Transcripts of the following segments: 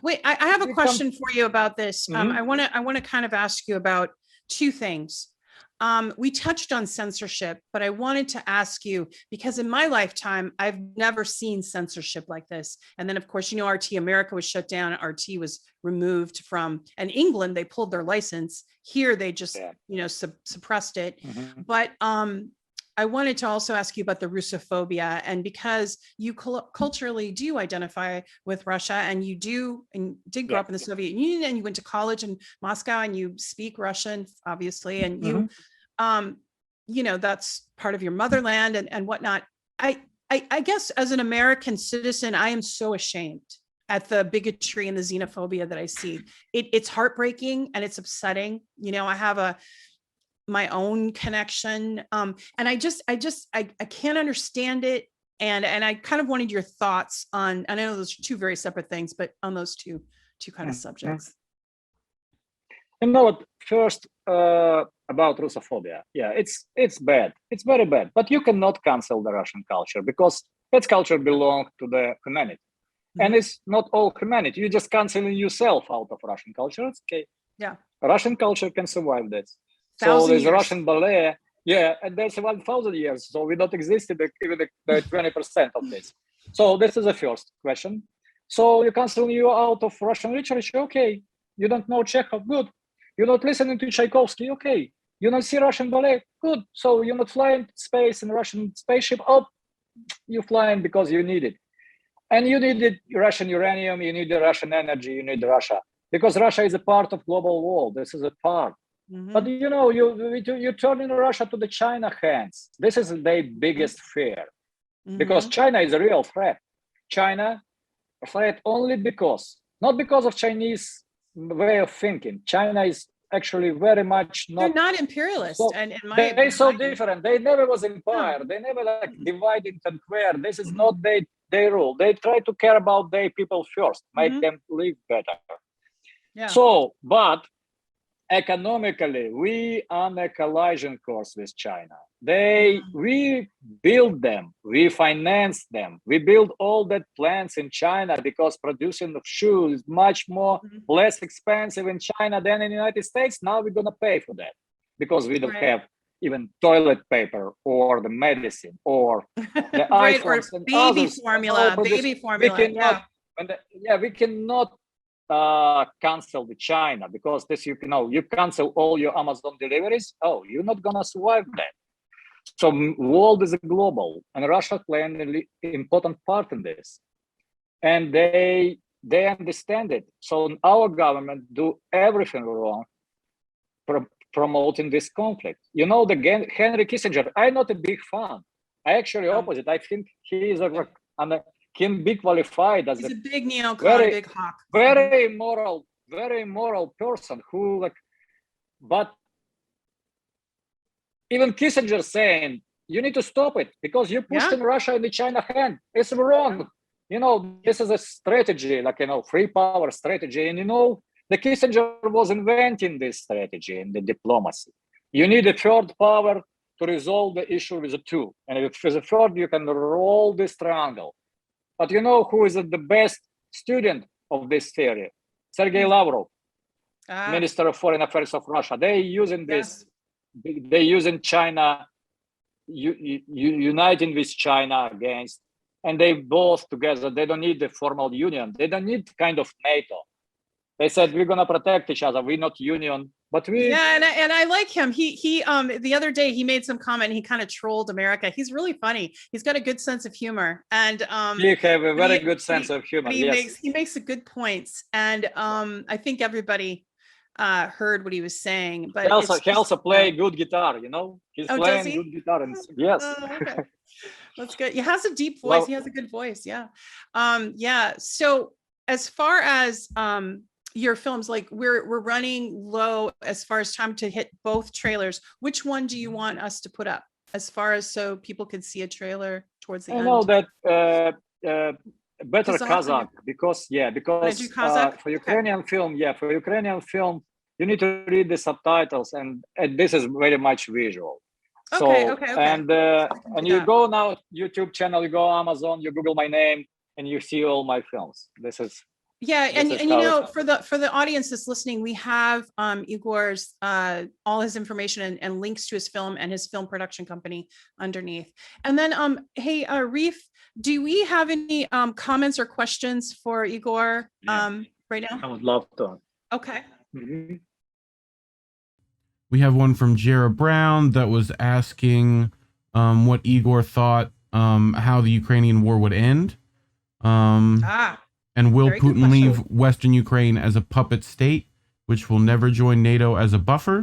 Wait, I have a question for you about this. Mhm. I want to kind of ask you about two things. We touched on censorship, but I wanted to ask you, because in my lifetime, I've never seen censorship like this. And then, of course, you know, RT America was shut down. RT was removed from, and England, they pulled their license. Here, they just, Yeah. you know, suppressed it. Mhm. But I wanted to also ask you about the Russophobia, and because you culturally do identify with Russia, and you do and did grow Yeah. up in the Soviet Union, and you went to college in Moscow, and you speak Russian, obviously, and you, you know, that's part of your motherland and whatnot. I guess as an American citizen, I am so ashamed at the bigotry and the xenophobia that I see. It's heartbreaking and it's upsetting. You know, I have my own connection. And I can't understand it. And I kind of wanted your thoughts on, and I know those are two very separate things, but on those two kind of subjects. You know what? First, about Russophobia. Yeah, it's bad. It's very bad. But you cannot cancel the Russian culture because that culture belongs to the humanity. And it's not all humanity. You're just canceling yourself out of Russian culture. It's okay. Yeah. Russian culture can survive that. So 1,000 there's years. a Russian ballet. Yeah, and there's 1,000 years. So we don't exist in even the 20% of this. So this is the first question. So you cancel you out of Russian literature. Okay. You don't know Chekhov. Good. You're not listening to Tchaikovsky. Okay. You don't see Russian ballet. Good. So you're not flying space in Russian spaceship. Oh, you're flying because you need it. And you need Russian uranium, you need the Russian energy, you need Russia. Because Russia is a part of global world. This is a part. But you know, you turn in Russia to the China hands. This is their biggest fear. Because China is a real threat. China a threat only because, not because of Chinese way of thinking. China is actually very much not. They're not imperialist. So, and they're so different. They never was empire. They never like divide and conquer. This is not their rule. They try to care about their people first, make them live better. Yeah. So, but economically, we on a collision course with China. We build them, we finance them, we build all that plants in China because producing of shoes is much more less expensive in China than in the United States. Now we're gonna pay for that because we don't have even toilet paper or the medicine or the iPhones or and baby others. formula, baby formula. We cannot cancel the China because this, you know, you cancel all your Amazon deliveries. Oh, you're not gonna survive that. So world is global, and Russia playing an important part in this, and they understand it. So our government do everything wrong, promoting this conflict. You know, Henry Kissinger. I'm not a big fan. I actually opposite. I think he is can be qualified as a big neocon, big hawk, very moral person who like, but even Kissinger saying you need to stop it because you're pushing Russia in the China hand. It's wrong. You know, this is a strategy, like, you know, free power strategy. And, you know, the Kissinger was inventing this strategy in the diplomacy. You need a third power to resolve the issue with a two. And if there's a third, you can roll this triangle. But you know who is the best student of this theory? Sergei Lavrov, Minister of Foreign Affairs of Russia. They using this. They using China, uniting with China against, and they both together. They don't need the formal union. They don't need kind of NATO. They said we're gonna protect each other. We're not union, but we. Yeah, and I like him. He the other day he made some comment. He kind of trolled America. He's really funny. He's got a good sense of humor, and he have a very good sense of humor. He makes good points, and I think everybody heard what he was saying. But he also play good guitar. You know, he's playing good guitar. And, yes. Okay. That's good. He has a deep voice. He has a good voice. Yeah. Yeah. So as far as your films, like we're running low as far as time to hit both trailers. Which one do you want us to put up as far as so people could see a trailer towards the end? I know that better Kazakh because for Ukrainian film, you need to read the subtitles, and this is very much visual. Okay. And you go now YouTube channel, you go Amazon, you Google my name, and you see all my films. This is Yeah, This is and you how know, it's for the audience that's listening, we have Igor's all his information and links to his film and his film production company underneath. And then hey, Reef, do we have any comments or questions for Igor right now? I would love to. Okay. Mhm. We have one from Jera Brown that was asking what Igor thought how the Ukrainian war would end. And will very good Putin question. leave Western Ukraine as a puppet state, which will never join NATO as a buffer?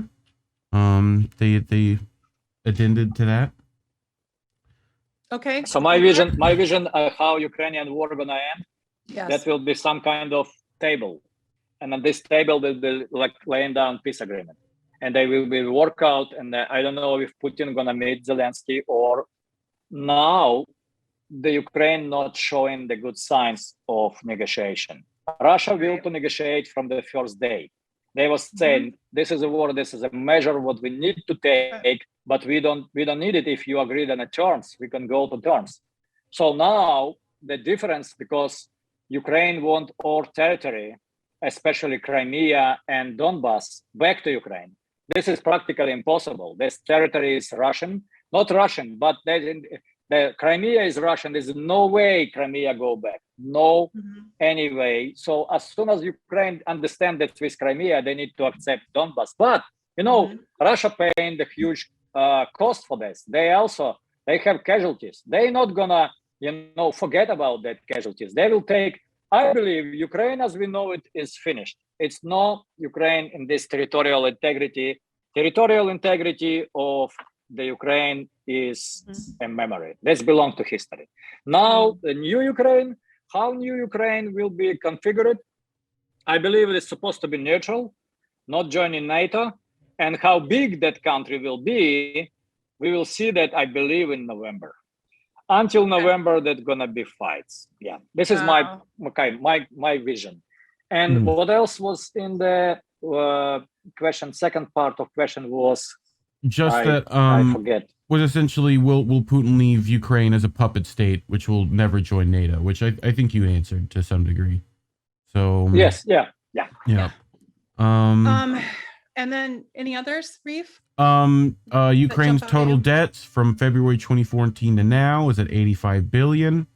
They addended to that. Okay. So my vision of how Ukrainian war gonna end, Yes. that will be some kind of table. And on this table will be like laying down peace agreement. And they will be work out, and I don't know if Putin gonna meet Zelensky, or now the Ukraine not showing the good signs of negotiation. Russia will to negotiate from the first day. They was saying, this is a war, this is a measure what we need to take, but we don't need it if you agreed on the terms. We can go to terms. So now the difference, because Ukraine want all territory, especially Crimea and Donbass, back to Ukraine. This is practically impossible. This territory is Russian, not Russian, but the Crimea is Russian. There's no way Crimea go back. No, anyway. So as soon as Ukraine understand that with Crimea, they need to accept Donbass. But you know, Russia paying the huge cost for this. They have casualties. They're not gonna, forget about that casualties. They will take. I believe Ukraine, as we know it, is finished. It's not Ukraine in this territorial integrity. Territorial integrity of the Ukraine is a memory. This belongs to history. Now, the new Ukraine, how new Ukraine will be configured, I believe it is supposed to be neutral, not joining NATO. And how big that country will be, we will see that, I believe, in November. Until November, there's gonna be fights. Yeah, this is my vision. And what else was in the question? Second part of question was just I forget. Was essentially will Putin leave Ukraine as a puppet state, which will never join NATO? Which I think you answered to some degree. So yes, yeah. And then any others, Reef? Ukraine's total debts from February 2014 to now is at 85 billion.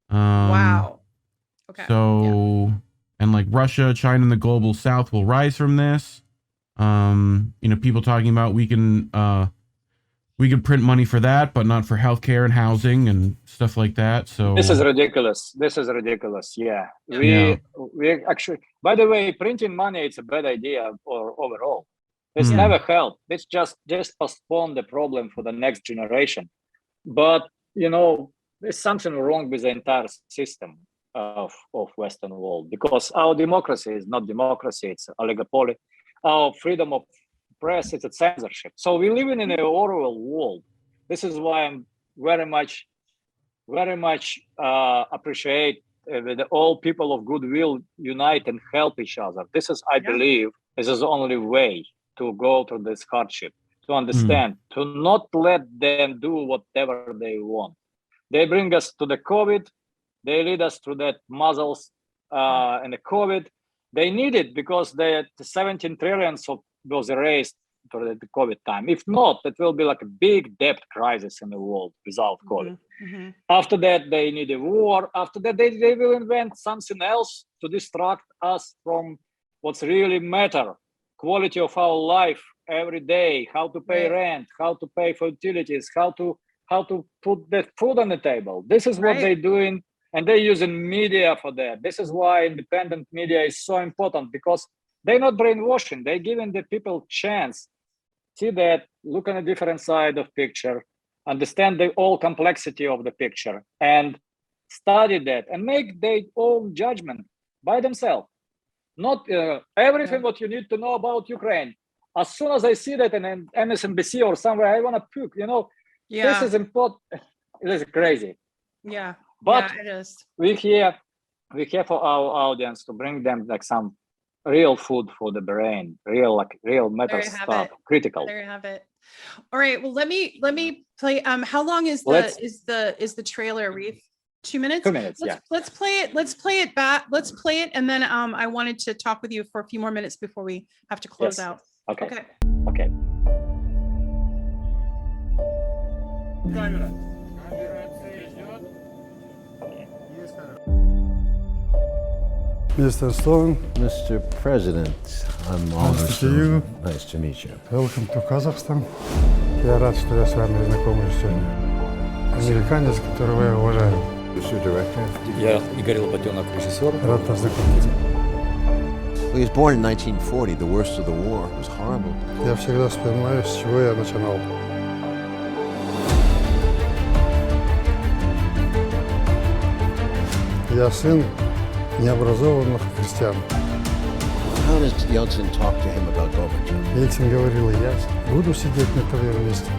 Wow. Okay. So and like Russia, China, and the global South will rise from this. People talking about we can print money for that, but not for healthcare and housing and stuff like that. So this is ridiculous. Yeah. We actually, by the way, printing money, it's a bad idea or overall. This never helped. This just postpone the problem for the next generation. But there's something wrong with the entire system of Western world, because our democracy is not democracy, it's oligopoly. Our freedom of press, it's a censorship. So we live in an oral world. This is why I'm very much appreciate that all people of goodwill unite and help each other. This is, I believe, this is the only way to go through this hardship, to understand, to not let them do whatever they want. They bring us to the COVID. They lead us through that muzzles and the COVID. They need it because the 17 trillion was erased for the COVID time. If not, it will be like a big debt crisis in the world without COVID. After that, they need a war. After that, they will invent something else to distract us from what's really matter. Quality of our life every day, how to pay rent, how to pay for utilities, how to put the food on the table. This is what they're doing, and they're using media for that. This is why independent media is so important, because they're not brainwashing. They're giving the people chance, see that, look on a different side of picture, understand the whole complexity of the picture, and study that and make their own judgment by themselves. Not everything what you need to know about Ukraine. As soon as I see that in MSNBC or somewhere, I want to puke. This is important. It is crazy. Yeah, but it is. We're here for our audience to bring them like some real food for the brain, real metal stuff, critical. There you have it. All right. Well, let me play. How long is the trailer, Reef? 2 minutes? 2 minutes, yeah. Let's play it. Let's play it back. Let's play it. And then I wanted to talk with you for a few more minutes before we have to close Yes. out. Okay. Okay. Okay. Mr. Stone, Mr. President, I'm Oliver Nice to meet you. Stone. Nice to meet you. welcome to Kazakhstan. Я рад, что я с вами знакомлюсь сегодня. Американец, которого я уважаю. Mr. Director. Я Игорь Лопатонок, режиссер. Рад познакомиться. He was born in 1940, the worst of the war. It was horrible. Я всегда вспоминаю, с чего я начинал. Я сын необразованных крестьян. How does Yeltsin talk to him about Gorbachev? Ельцин говорил, я буду сидеть на твоем месте.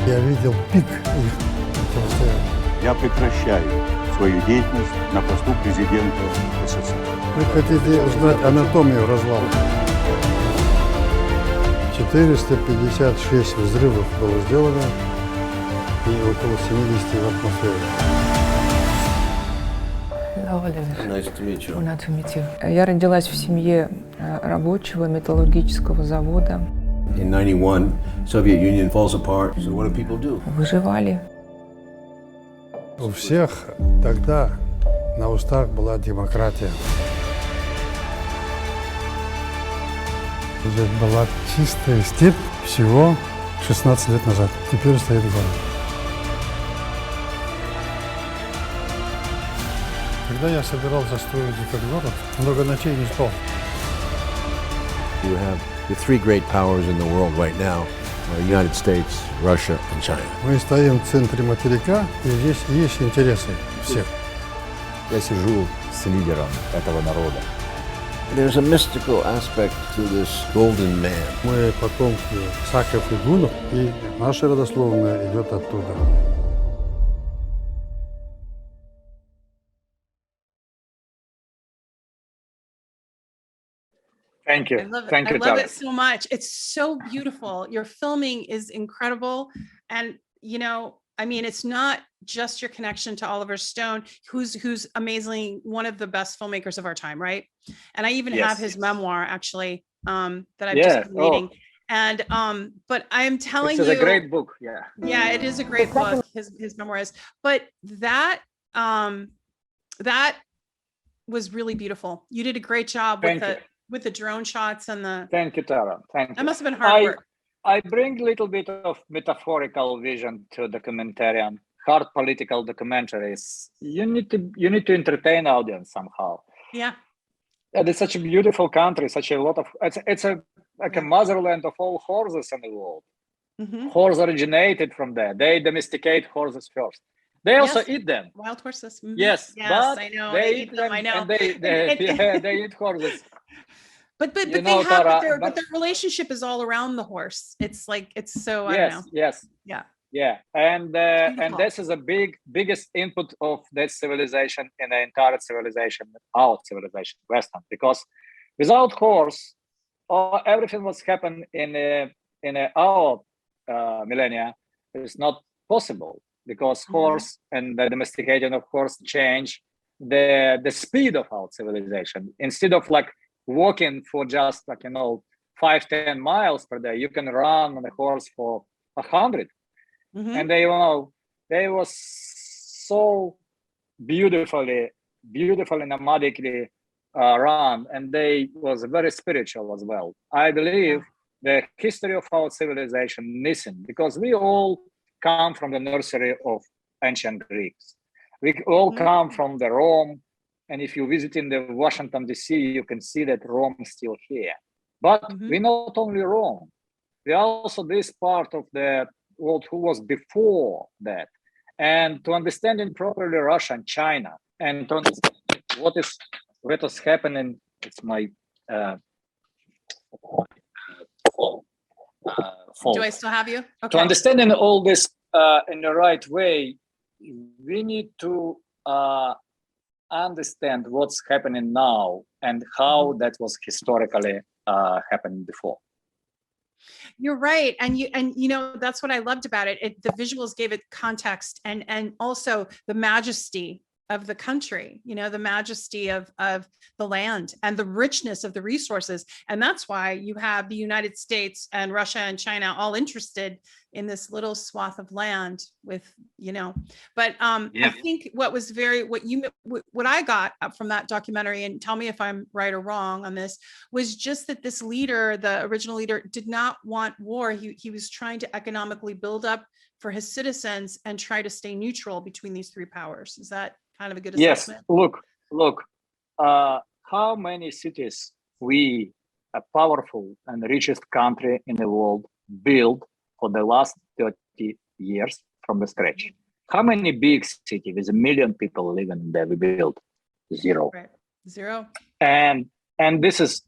Я видел пик их противостояния. Я прекращаю свою деятельность на посту президента СССР. Вы хотите узнать анатомию развала? 456 взрывов было сделано и около 70 в атмосфере. Nice to meet you. Я родилась в семье рабочего металлургического завода. In 91, Soviet Union falls apart. So what do people do? Выживали. У всех тогда на устах была демократия. Здесь была чистая степь всего 16 лет назад. Теперь стоит город. Когда я собирался строить этот город, много ночей не спал. You have the three great powers in the world right now: the United States, Russia, and China. Мы стоим в центре материка, и здесь есть интересы всех. Я сижу с лидером этого народа. There's a mystical aspect to this golden man. Мы потомки саков и гунов, и наша родословная идет оттуда. Thank you. I love it. Thank you, I love Tara. it so much. It's so beautiful. Your filming is incredible. And, I mean, it's not just your connection to Oliver Stone, who's amazingly one of the best filmmakers of our time, right? And I even have Yes. his memoir actually, that I've Yeah. just been reading. And but I'm telling This you, is a great book. Yeah. yeah, it is a great book, his memoir is. But that was really beautiful. You did a great job Thank you. with the drone shots and the Thank you, Tara. Thank you. that must have been hard work. I bring a little bit of metaphorical vision to documentarian, hard political documentaries. You need to entertain audience somehow. Yeah. And it's such a beautiful country, such a lot of it's a motherland of all horses in the world. Mhm. Horses originated from there. They domesticate horses first. They also Yes. eat them. Wild horses. Mhm. Yes, Yes, but I know. they They eat eat them. them. I know. And they eat horses. But You they know, have Tara, but but- their relationship is all around the horse. It's like it's so I don't Yes, know. yes. Yeah. Yeah, and beautiful. this is a biggest input of that civilization in the entire civilization, our civilization, Western, because without horse, everything what's happened in our millennia is not possible, because horse and the domestication of horse change the speed of our civilization. Instead of like walking for just 5-10 miles per day, you can run on a horse for 100. Mhm. And they was so beautifully nomadically run, and they was very spiritual as well. I believe the history of our civilization missing, because we all come from the nursery of ancient Greeks. We all come from the Rome, and if you visit in the Washington DC, you can see that Rome is still here. But we're not only Rome, we are also this part of the world who was before that. And to understand it properly Russia and China, and to understand what is happening, it's my fault. Do I still have you? To Okay. understanding all this in the right way, we need to understand what's happening now and how that was historically happening before. You're right. And that's what I loved about it. The visuals gave it context and also the majesty of the country, the majesty of the land and the richness of the resources. And that's why you have the United States and Russia and China all interested in this little swath of land with, but I think what I got from that documentary, and tell me if I'm right or wrong on this, was just that this leader, the original leader, did not want war. He was trying to economically build up for his citizens and try to stay neutral between these three powers. Is that kind of a good assessment? Yes, look, how many cities we, a powerful and richest country in the world, built for the last 30 years from the scratch? How many big cities with 1 million people living there we built? Zero. Right. Zero. And this is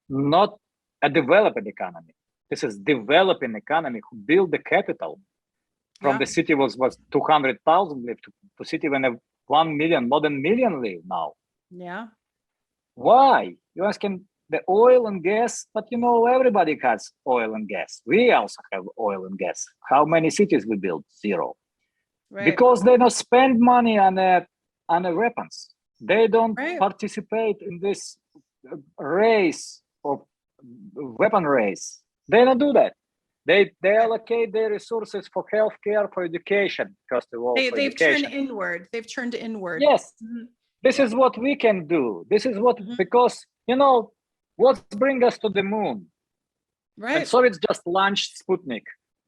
not a developing economy. This is developing economy who built the capital. From the city was 200,000 live to city when 1 million, more than million live now. Yeah. Why? You're asking the oil and gas, but everybody has oil and gas. We also have oil and gas. How many cities we built? Zero. Right. Because they don't spend money on the weapons. They don't participate in this race of weapon race. They don't do that. They allocate their resources for healthcare, for education, first of all. They've turned inward. They've turned inward. Yes. This is what we can do. This is what, because, what brings us to the moon? Right. And Soviets just launched Sputnik.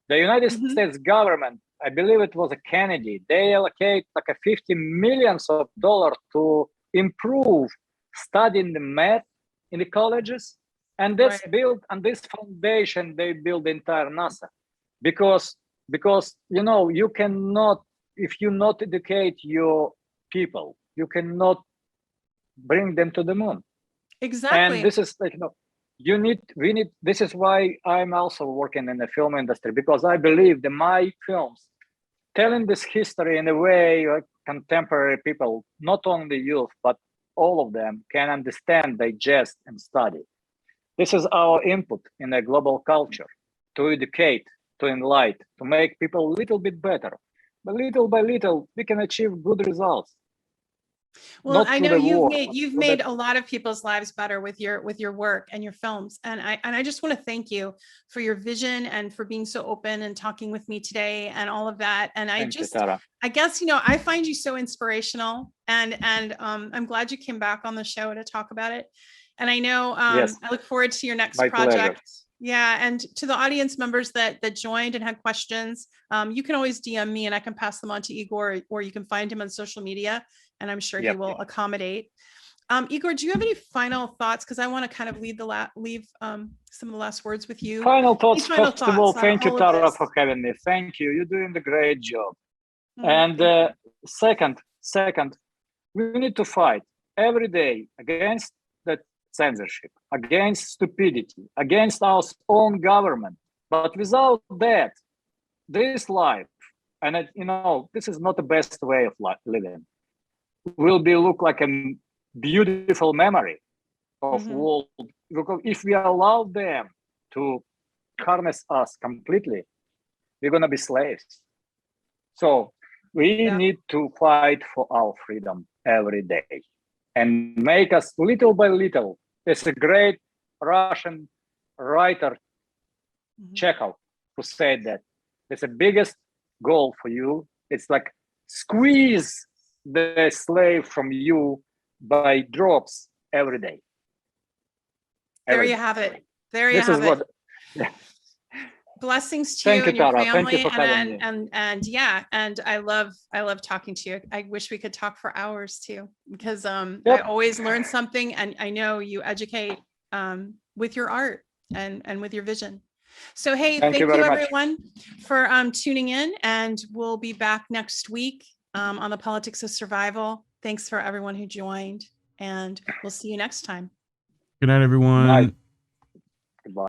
The United States government, I believe it was a Kennedy, they allocate like $50 million to improve studying the math in the colleges. And that's built on this foundation, they build the entire NASA. Because you cannot, if you not educate your people, you cannot bring them to the moon. Exactly. And this is like, we need, this is why I'm also working in the film industry, because I believe that my films telling this history in a way contemporary people, not only youth, but all of them can understand, digest, and study. This is our input in a global culture, to educate, to enlighten, to make people a little bit better. But little by little, we can achieve good results. Well, I know you've made a lot of people's lives better with your work and your films. And I just want to thank you for your vision and for being so open and talking with me today and all of that. And I guess, I find you so inspirational, and I'm glad you came back on the show to talk about it. And I know I look forward to your next project. Pleasure. Yeah. And to the audience members that joined and had questions, you can always DM me and I can pass them on to Igor, or you can find him on social media, and I'm sure he will accommodate. Igor, do you have any final thoughts? Because I want to kind of leave some of the last words with you. Final thoughts. First of all, thank you, Tara, for having me. Thank you. You're doing a great job. And second, we need to fight every day against the censorship, against stupidity, against our own government. But without that, this life, and this is not the best way of living, will look like a beautiful memory of world. Because if we allow them to harness us completely, we're gonna be slaves. So we need to fight for our freedom every day and make us little by little. There's a great Russian writer, Chekhov, who said that it's the biggest goal for you. It's like squeeze the slave from you by drops every day. There you have it. There you have it. Blessings to you and your family. And I love talking to you. I wish we could talk for hours too, because I always learn something, and I know you educate with your art and with your vision. So hey, thank you everyone for tuning in, and we'll be back next week on the Politics of Survival. Thanks for everyone who joined, and we'll see you next time. Good night, everyone. Goodbye.